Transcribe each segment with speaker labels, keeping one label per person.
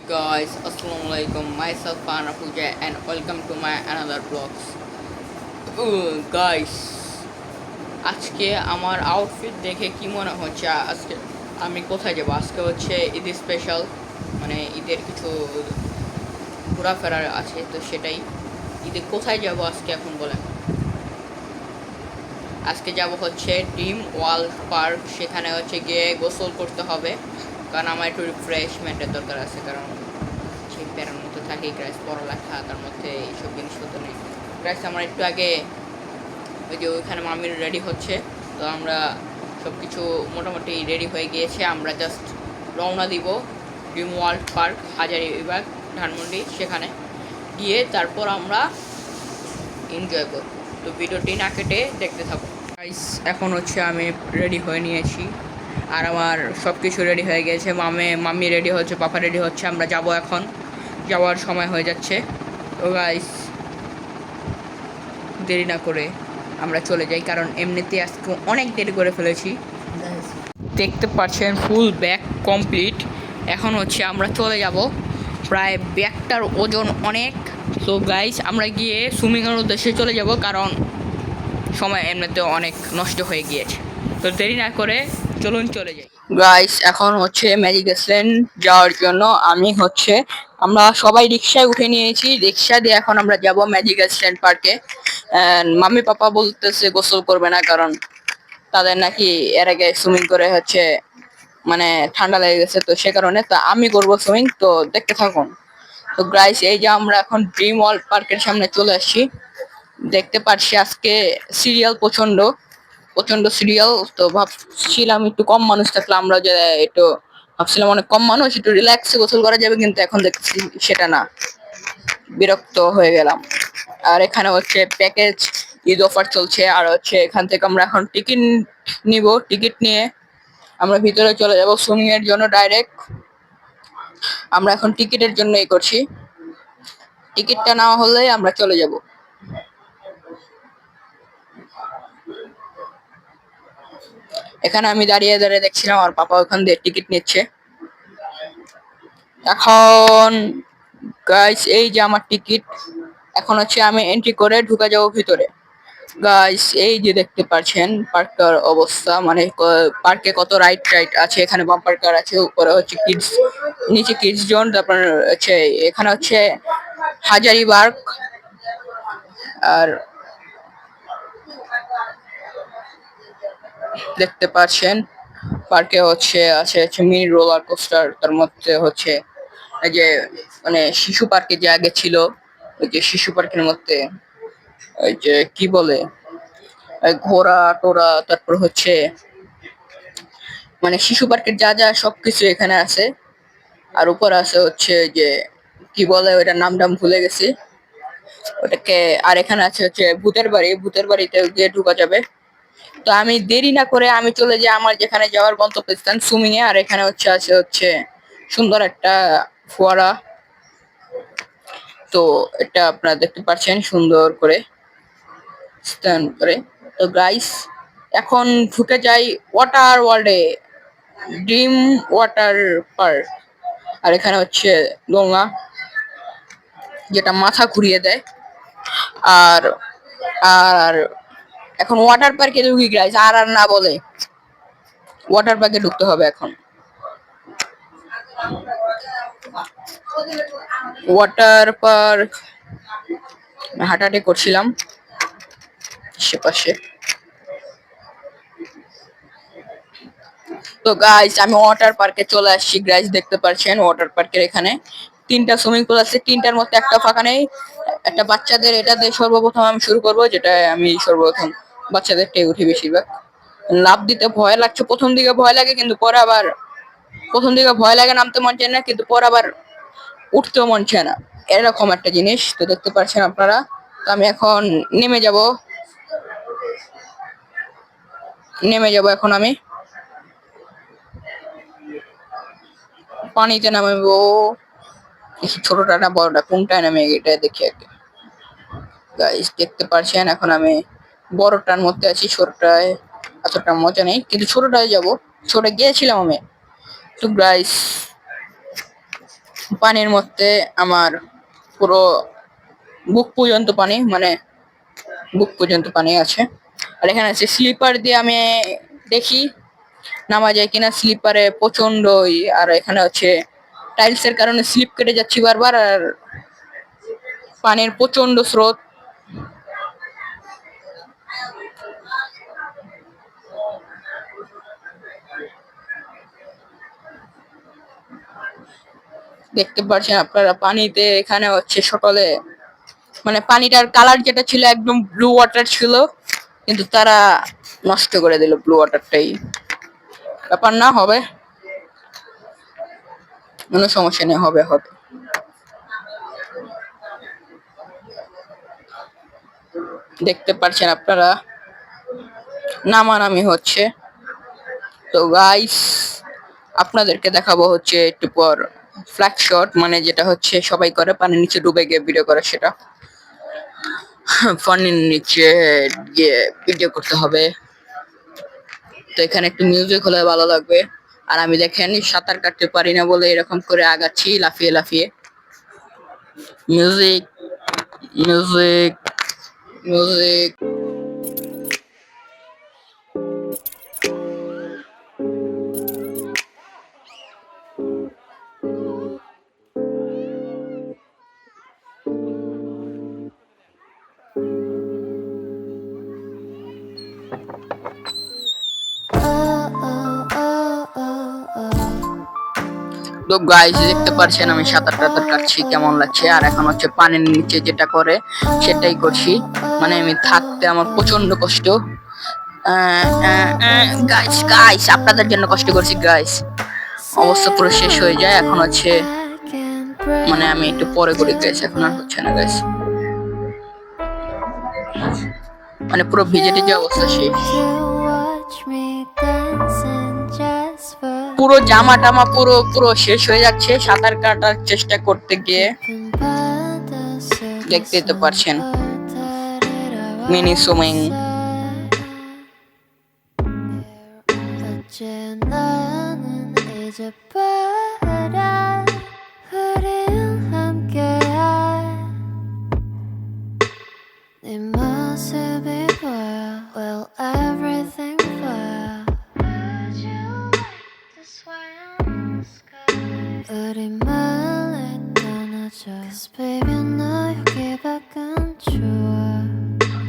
Speaker 1: Guys, Assalamualaikum. Myself Fana Puja and welcome to my another vlogs. Guys, আজকে আমার outfit দেখে কি মনে হচ্ছে আজকে আমি কোথায় যাব? আজকে হচ্ছে ঈদ স্পেশাল, মানে ঈদের কিছু ঘোরাফেরার আছে, তো সেটাই। ঈদে কোথায় যাব আজকে এখন বলেন? আজকে যাব হচ্ছে ড্রিম ওয়ার্ল্ড পার্ক। সেখানে হচ্ছে গিয়ে গোসল করতে হবে, কারণ আমার একটু রিফ্রেশমেন্টের দরকার আছে। কারণ সেই প্যারার মধ্যে থাকি, গ্রাইস পড়ালেখা, তার মধ্যে এইসব জিনিসপত্র নেই। গ্রাইস আমার একটু আগে ওই যে ওইখানে মামির রেডি হচ্ছে, তো আমরা সব কিছু মোটামুটি রেডি হয়ে গিয়েছে। আমরা জাস্ট রওনা দিব dream world park, Hazaribagh, Dhanmondi. সেখানে গিয়ে তারপর আমরা এনজয় করব। তো ভিডিওটি না কেটে দেখতে থাকো গাইস। এখন হচ্ছে আমি রেডি হয়ে নিয়েছি, আর আমার সব কিছু রেডি হয়ে গেছে। মাম্মি রেডি হচ্ছে, পাপা রেডি হচ্ছে। আমরা যাব, এখন যাওয়ার সময় হয়ে যাচ্ছে। তো গাইস দেরি না করে আমরা চলে যাই, কারণ এমনিতে আজকে অনেক দেরি করে ফেলেছি। দেখতে পাচ্ছেন ফুল ব্যাগ কমপ্লিট। এখন হচ্ছে আমরা চলে যাব, প্রায় ব্যাগটার ওজন অনেক। তো গাইস আমরা গিয়ে সুইমিংয়ের উদ্দেশ্যে চলে যাব, কারণ সময় এমনিতে অনেক নষ্ট হয়ে গিয়েছে। তো দেরি না করে চলুন চলে যাই গাইস। এখন হচ্ছে ম্যাজিক আইল্যান্ড যাওয়ার জন্য আমরা সবাই রিক্সায় উঠে নিয়েছি। রিক্সা দিয়ে এখন আমরা যাব ম্যাজিক আইল্যান্ড পার্কে। মাম্মি পাপা বলতেছে গোসল করবে না, কারণ তাদের নাকি এর আগে সুইমিং করে হচ্ছে মানে ঠান্ডা লেগে গেছে, তো সে কারণে। তো আমি করবো সুইমিং, তো দেখতে থাকুন। তো গাইস এই যে আমরা এখন ড্রিম ওয়ার্ল্ড পার্কের সামনে চলে আসছি। দেখতে পাচ্ছি আজকে সিরিয়াল প্রচন্ড প্রচন্ড সিরিয়াল। তো ভাবছিলাম একটু কম মানুষ থাকলে আমরা যে একটু ভাবছিলাম অনেক কম মানুষ, একটু রিল্যাক্সে গোসল করা যাবে, কিন্তু এখন দেখছি সেটা না। বিরক্ত হয়ে গেলাম। আর এখানে হচ্ছে প্যাকেজ ঈদ অফার চলছে, আর হচ্ছে এখান থেকে আমরা এখন টিকিট নিব। টিকিট নিয়ে আমরা ভিতরে চলে যাব সুইমিং এর জন্য ডাইরেক্ট। আমরা এখন টিকিটের জন্য করছি। টিকিটটা না হলে আমরা চলে যাব। এখানে আমি দাঁড়িয়ে দাঁড়িয়ে দেখছিলাম আর পাপা ওখান দিয়ে টিকিট নিচ্ছে। এখন গাইস এই যে আমার টিকিট, এখন হচ্ছে আমি এন্ট্রি করে ঢুকে যাব ভিতরে। গাইস এই যে দেখতে পাচ্ছেন পার্কের অবস্থা, মানে পার্কে কত রাইড টাইড আছে। এখানে বাম্পার কার আছে, উপরে হচ্ছে কিডস, নিচে কিডস জোন, তারপর হচ্ছে এখানে হচ্ছে হাজারীবাগ। আর দেখতে পাচ্ছেন পার্কে আছে মিনি রোলার কোস্টার, তার মধ্যে হচ্ছে এই যে মানে শিশু পার্কে যে আগে ছিল, ওই যে শিশু পার্কের মধ্যে ওই যে কি বলে ঘোড়া টোরা, তারপর হচ্ছে মানে শিশু পার্কের যা যা সবকিছু এখানে আছে। আর উপর আছে হচ্ছে যে কি বলে ওইটার নাম ভুলে গেছি ওটাকে। আর এখানে আছে হচ্ছে ভূতের বাড়ি, ভূতের বাড়িতে গিয়ে ঢুকা যাবে। তো আমি দেরি না করে আমি চলে যাই আমার যেখানে যাওয়ার গন্তব্যস্থান সুইমিং এ। আর এখানে আছে সুন্দর একটা ফোয়ারা। তো এটা আপনারা দেখতে পাচ্ছেন সুন্দর করে স্ট্যান্ড করে। তো গাইস এখন ঢুকে যাই ওয়াটার ওয়ার্ল্ডে, ড্রিম ওয়াটার পার্ক। আর এখানে হচ্ছে দোলনা, যেটা মাথা ঘুরিয়ে দেয়। আর আর এখন ওয়াটার পার্কে ঢুকি গাইস, আর আর না বলে ওয়াটার পার্কে ঢুকতে হবে এখন। ওয়াটার পার্ক হাঁটাহাঁটি করছিলাম আশেপাশে। তো গাইস আমি ওয়াটার পার্কে চলে আসছি। গাইস দেখতে পাচ্ছেন ওয়াটার পার্কের এখানে তিনটা সুইমিং পুল আছে, তিনটার মধ্যে একটা ফাঁকা নেই। একটা বাচ্চাদের, এটা দিয়ে সর্বপ্রথম আমি শুরু করব, যেটা আমি সর্বপ্রথম বাচ্চাদেরটাই উঠি বেশিরভাগ। লাফ দিতে ভয় লাগছে, প্রথম দিকে ভয় লাগে, কিন্তু পরে আবার প্রথম দিকে ভয় লাগে, নামতে মন চায় না, কিন্তু পরে আবার উঠতেও মন চায় না, এরকম একটা জিনিস। তো দেখতে পাচ্ছেন আপনারা। তো আমি এখন নেমে যাব এখন আমি পানিতে নামাবো। ছোটটা না বড়টা কোনটায় নামে এটা দেখি আগে। গাইস দেখতে পাচ্ছেন এখন আমি বড়টার মধ্যে আছি, ছোটটায় এতটা মজা নেই, কিন্তু ছোটটায় যাব। ছোট গিয়েছিলাম আমি। তো গাইস পানির মধ্যে আমার পুরো বুক পর্যন্ত পানি, মানে বুক পর্যন্ত পানি আছে। আর এখানে আছে স্লিপার দিয়ে আমি দেখি নামা যায় কিনা। স্লিপারে প্রচন্ড আর এখানে হচ্ছে টাইলসের কারণে স্লিপ কেটে যাচ্ছি বারবার, আর পানির প্রচন্ড স্রোত। দেখতে পাচ্ছেন আপনারা পানিতে এখানে হচ্ছে সকালে মানে পানিটার কালার যেটা ছিল একদম ব্লু ওয়াটার ছিল, কিন্তু তারা নষ্ট করে দিল ব্লু ওয়াটারটাই। ব্যাপার না, হবে, কোনো সমস্যা নেই, হবে হবে। দেখতে পাচ্ছেন আপনারা নামানামি হচ্ছে। তো গাইস আপনাদেরকে দেখাবো হচ্ছে একটু পর ফ্ল্যাগ শট, মানে যেটা হচ্ছে সবাই করে পানির নিচে ডুবে গিয়ে ভিডিও করে, সেটা পানির নিচে গিয়ে ভিডিও করতে হবে। তো এখানে একটু মিউজিক হলে ভালো লাগবে। আর আমি দেখেন সাঁতার কাটতে পারি না বলে এরকম করে আগাচ্ছি লাফিয়ে লাফিয়ে। Music, music, music. তো গাইস দেখতে পাচ্ছেন আমি সাঁতার টাতার কাটছি, কেমন লাগছে। আর এখন হচ্ছে পানির নিচে যেটা করে সেটাই করছি, মানে আমি থাকতে আমার প্রচন্ড কষ্ট। গাইস গাইস আপনাদের জন্য কষ্ট করছি গাইস। অবস্থা পুরো শেষ হয়ে যায়। এখন হচ্ছে মানে আমি একটু পরে করি গাইস, এখন আর হচ্ছে না গাইস, মানে পুরো ভিজে টিজে অবস্থা শেষ। পুরো জামা টামা পুরো পুরো শেষ হয়ে যাচ্ছে সাঁতার কাটার চেষ্টা করতে গিয়ে। দেখতে তো পারছেন মিনি সুইমিং।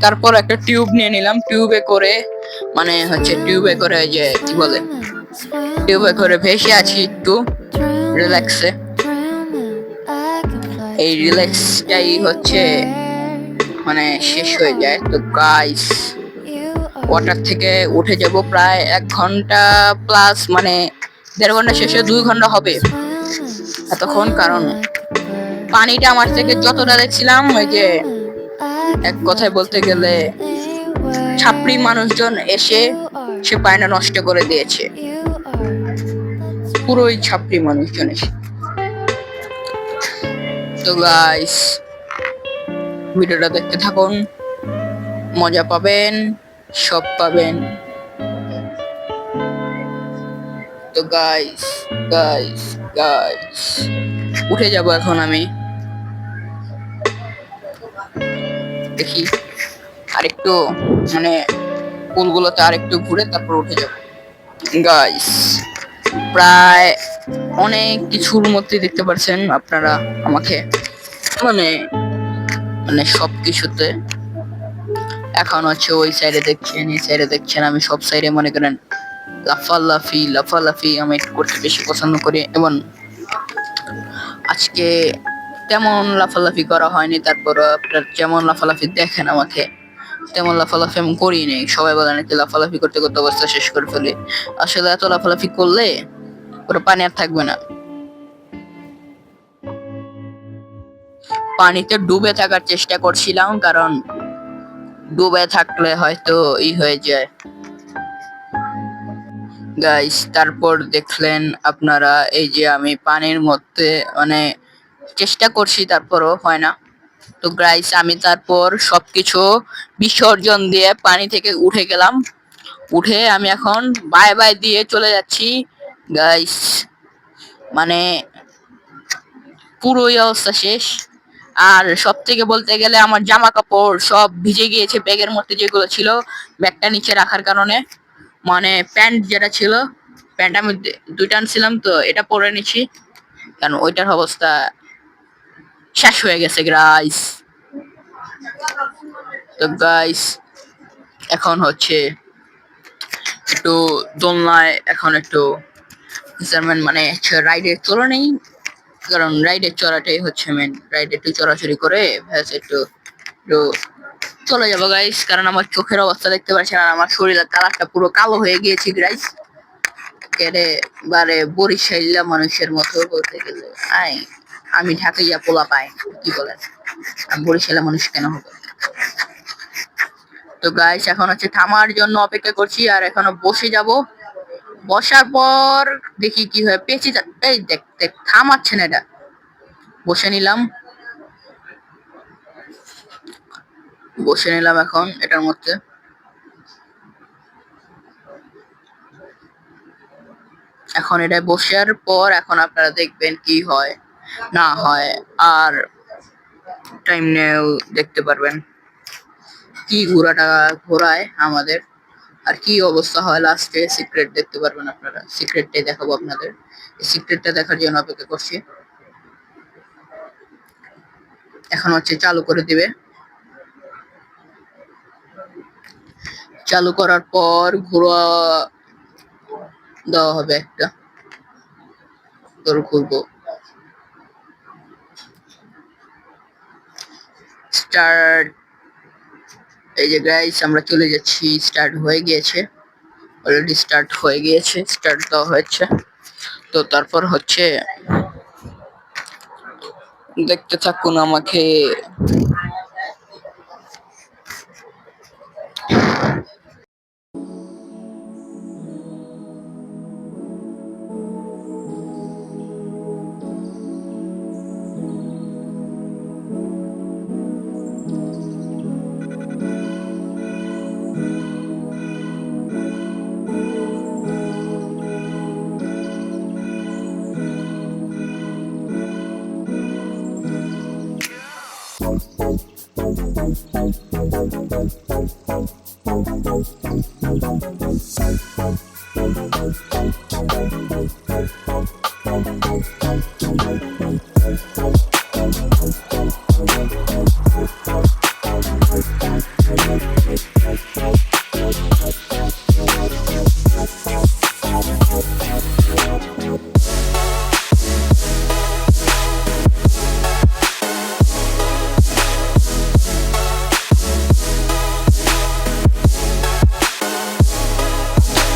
Speaker 1: তারপর একটা টিউব নিয়ে নিলাম, টিউবে করে মানে হচ্ছে টিউবে করে যে কি বলে, টিউবে করে ভেসে আছি একটু রিল্যাক্সে। এই রিল্যাক্সটাই হচ্ছে মানে শেষ হয়ে যায়। তো গাইস ওয়াটার থেকে উঠে যাব প্রায় 1 ঘন্টা প্লাস, মানে 1.5 ঘন্টা শেষে 2 ঘন্টা হবে এতক্ষণ। কারণ পানিটা আমার থেকে যতটা দেখছিলাম ওই যে এক কথায় বলতে গেলে ছাপড়ি মানুষজন এসে সে পানিটা নষ্ট করে দিয়েছে, পুরোই ছাপড়ি মানুষজন এসে। তো গাইস ভিডিওটা দেখতে থাকুন, মজা পাবেন, সব পাবেন। তো গাইস গাইস গাইস উঠে যাব এখন আমি, দেখি আরেকটু মানে পুলগুলোতে আরেকটু ঘুরে তারপর উঠে যাব গাইস। প্রায় অনেক কিছুর মধ্যে দেখতে পাচ্ছেন আপনারা আমাকে, মানে মানে সবকিছুতে। এখন হচ্ছে ওই সাইডে দেখছেন, এই সাইডে দেখছেন, আমি সব সাইডে মনে করেন লাফালাফি লাফালাফি আমি করতে বেশি পছন্দ করি। এবং আজকে তেমন লাফালাফি করা হয়নি, তারপর আপনার যেমন লাফালাফি দেখেন আমাকে তেমন লাফালাফি আমি করি নাই। সবাই বলে নাকি লাফালাফি করতে করতে অবস্থা শেষ করে ফেলে, আসলে এত লাফালাফি করলে পুরো পানি আর থাকবে না। পানিতে ডুবে থাকার চেষ্টা করছিলাম, কারণ ডুবে থাকলে হয়তো হয়ে যায় গাইস। তারপর দেখলেন আপনারা এই যে আমি পানির মধ্যে মানে চেষ্টা করছি তারপরও হয় না। তো গাইস আমি তারপর সবকিছু বিসর্জন দিয়ে পানি থেকে উঠে গেলাম। উঠে আমি এখন বাই বাই দিয়ে চলে যাচ্ছি গাইস। মানে পুরোই অবস্থা শেষ। আর সব থেকে বলতে গেলে আমার জামা কাপড় সব ভিজে গিয়েছে ব্যাগের মধ্যে যেগুলো ছিল, ব্যাগটা নিচে রাখার কারণে। মানে প্যান্ট যেটা ছিল, প্যান্ট আমি দুইটা আনছিলাম তো এটা পরে নিচ্ছি, কারণ ওইটার অবস্থা শেষ হয়ে গেছে গাইস। তো গাইস এখন হচ্ছে একটু দোলনায় এখন একটু মানে রাইডে চলো নেই, কারণ রাইডে চড়াটাই হচ্ছে মেন। রাইডে একটু চড়াচড়ি করে ব্যাস একটু একটু চলে যাবো গাইস, কারণ আমার চোখের অবস্থা দেখতে পাচ্ছেন আর আমার শরীরের কালারটা পুরো কালো হয়ে গিয়েছে গাইস। একেবারে বরিশাইলা মানুষের মতো বলতে গেলে। আমি ঢাকাইয়া পোলা পাই, কি বলেন, আমি বরিশালা মানুষ কেন হবো? তো গাইস এখন হচ্ছে থামার জন্য অপেক্ষা করছি, আর এখনো বসে যাব। বসার পর দেখি কি হয়। পেঁচে এই দেখ দেখ থামাচ্ছে না এটা। বসে নিলাম, এখন এটার মধ্যে। এখন এটা বসার পর এখন আপনারা দেখবেন কি হয় না হয়, আর টাইম নিয়েও দেখতে পারবেন কি ঘোরাটা ঘোরায় আমাদের, আর কি অবস্থা হয় লাস্টে। সিক্রেট দেখতে পারবেন আপনারা, সিক্রেটটাই দেখাবো আপনাদের। সিক্রেটটা দেখার জন্য অপেক্ষা করছি। এখন হচ্ছে চালু করে দিবে, চালু করার পর ঘোরা দেওয়া হবে একটা, তোর ঘুরবো। স্টার্ট। এই যে গাইস আমরা চলে যাচ্ছি, স্টার্ট হয়ে গিয়েছে, অলরেডি স্টার্ট হয়ে গিয়েছে, স্টার্ট দেওয়া হয়েছে। তো তারপর হচ্ছে দেখতে থাকুন আমাকে।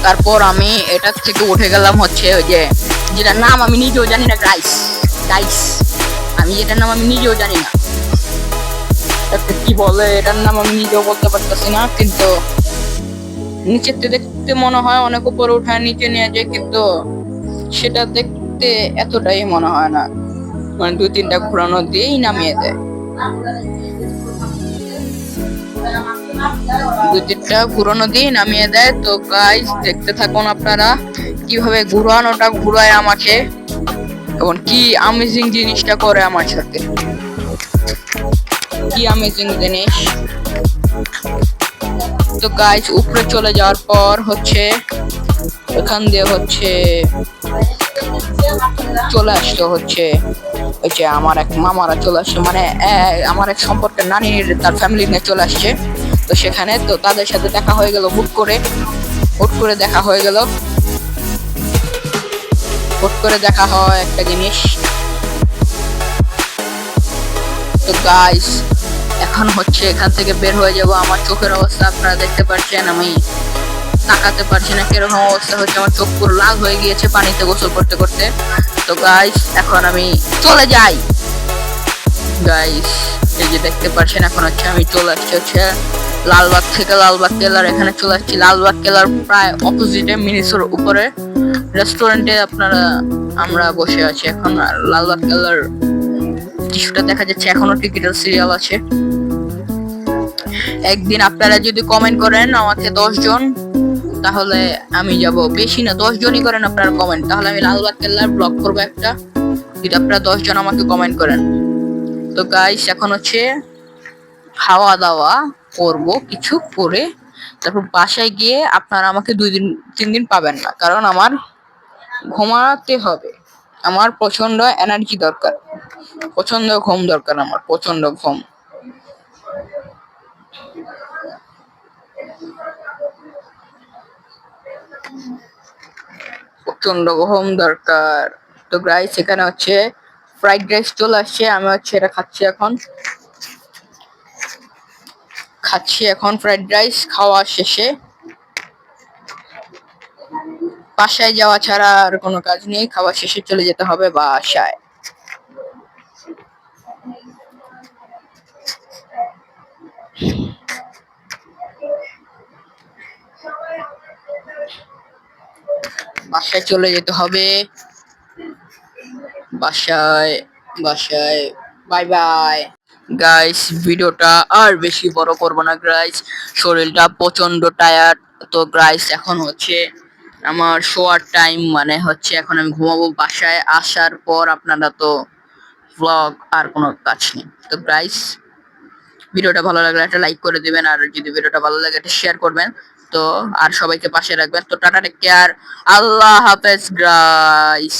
Speaker 1: তারপর আমি এটা থেকে উঠে গেলাম হচ্ছে ওই যে যেটার নাম আমি নিজেও জানি না গাইস। গাইস আমি যেটার নাম আমি নিজেও জানি না, কি বলে এটার নাম আমি নিজেও বলতে পারতেছি না, কিন্তু নিচের দেখতে মনে হয় অনেক উপরে উঠায় নিচে নিয়ে যায়, কিন্তু সেটা দেখতে এতটাই মনে হয় না, মানে 2-3টা ঘোরানো দিয়েই নামিয়ে দেয়। 2-3টা ঘুরানো দিয়ে নামিয়ে দেয়। তো গাইস দেখতে থাকুন আপনারা কিভাবে ঘুরানোটা ঘুরায় আমাকে, এবং কি অ্যামেজিং জিনিসটা করে আমার সাথে, কি অ্যামেজিং জিনিস। তো গাইস উপরে চলে যাওয়ার পর হচ্ছে এখান দিয়ে হচ্ছে চলে আসতো হচ্ছে ওই যে আমার এক মামারা চলে আসছে, মানে আমার এক সম্পর্কের নানির তার ফ্যামিলি নিয়ে চলে আসছে। তো সেখানে তো তাদের সাথে দেখা হয়ে গেল, হুট করে দেখা হয়ে গেল, হুট করে দেখা হয় একটা জিনিস। তো গাইস এখন হচ্ছে এখান থেকে বের হয়ে যাব। আমার চোখের অবস্থা আপনারা দেখতে পাচ্ছেন, আমি তাকাতে পারছি না, কিরকম অবস্থা হচ্ছে, আমার চোখ পুরো লাল হয়ে গিয়েছে পানিতে গোসল করতে করতে। তো গাইস এখন আমি চলে যাই। গাইস এই যে দেখতে পাচ্ছেন এখন হচ্ছে আমি চলে আসছি হচ্ছে লালবাগ থেকে লালবাগ কেল্লার এখানে চলে আসছি। লালবাগ কেল্লার প্রায় অপোজিটে মিনিসোর উপরে রেস্টুরেন্টে আমরা বসে আছি এখন। আর লালবাগ কেল্লার কিছুটা দেখা যাচ্ছে এখনো টিকিটের সিরিয়াল আছে। একদিন আপনারা যদি কমেন্ট করেন আমাকে 10 জন, তাহলে আমি যাব। বেশি না 10 জনই করেন আপনারা কমেন্ট, তাহলে আমি লালবাগ কেল্লার ব্লগ করবো একটা, যদি আপনারা 10 জন আমাকে কমেন্ট করেন। তো গাইস এখন হচ্ছে খাওয়া দাওয়া করব কিছু করে, তারপর বাসায় গিয়ে আপনারা আমাকে 2 দিন 3 দিন পাবেন না, কারণ আমার ঘুমাতে হবে। আমার প্রচন্ড এনার্জি দরকার, প্রচন্ড ঘুম দরকার, আমার প্রচন্ড ঘুম। প্রচন্ড ঘুম দরকার। তো গাইস এখানে হচ্ছে ফ্রাইড রাইস চলে আসছে, আমি হচ্ছে এটা খাচ্ছি এখন ফ্রাইড রাইস খাওয়া শেষে। বাসায় যাওয়া ছাড়া আর কোনো কাজ নেই, খাওয়া শেষে চলে যেতে হবে বাসায়। বাসায় চলে যেতে হবে, বাসায় বাসায়। বাই বাই গাইস, ভিডিওটা আর বেশি বড় করব না গাইস, শরীরটা প্রচন্ড টায়ার্ড। তো গাইস এখন হচ্ছে আমার শোয়ার টাইম, মানে হচ্ছে এখন আমি ঘুমাবো। বাসায় আসার পর আপনারা তো ব্লগ আর কোনো কাজ নেই। তো গাইস ভিডিওটা ভালো লাগলে একটা লাইক করে দিবেন, আর যদি ভিডিওটা ভালো লাগে একটা শেয়ার করবেন। তো আর সবাইকে পাশে রাখবেন। তো টাটা, টেক কেয়ার, আল্লাহ হাফেজ গাইস।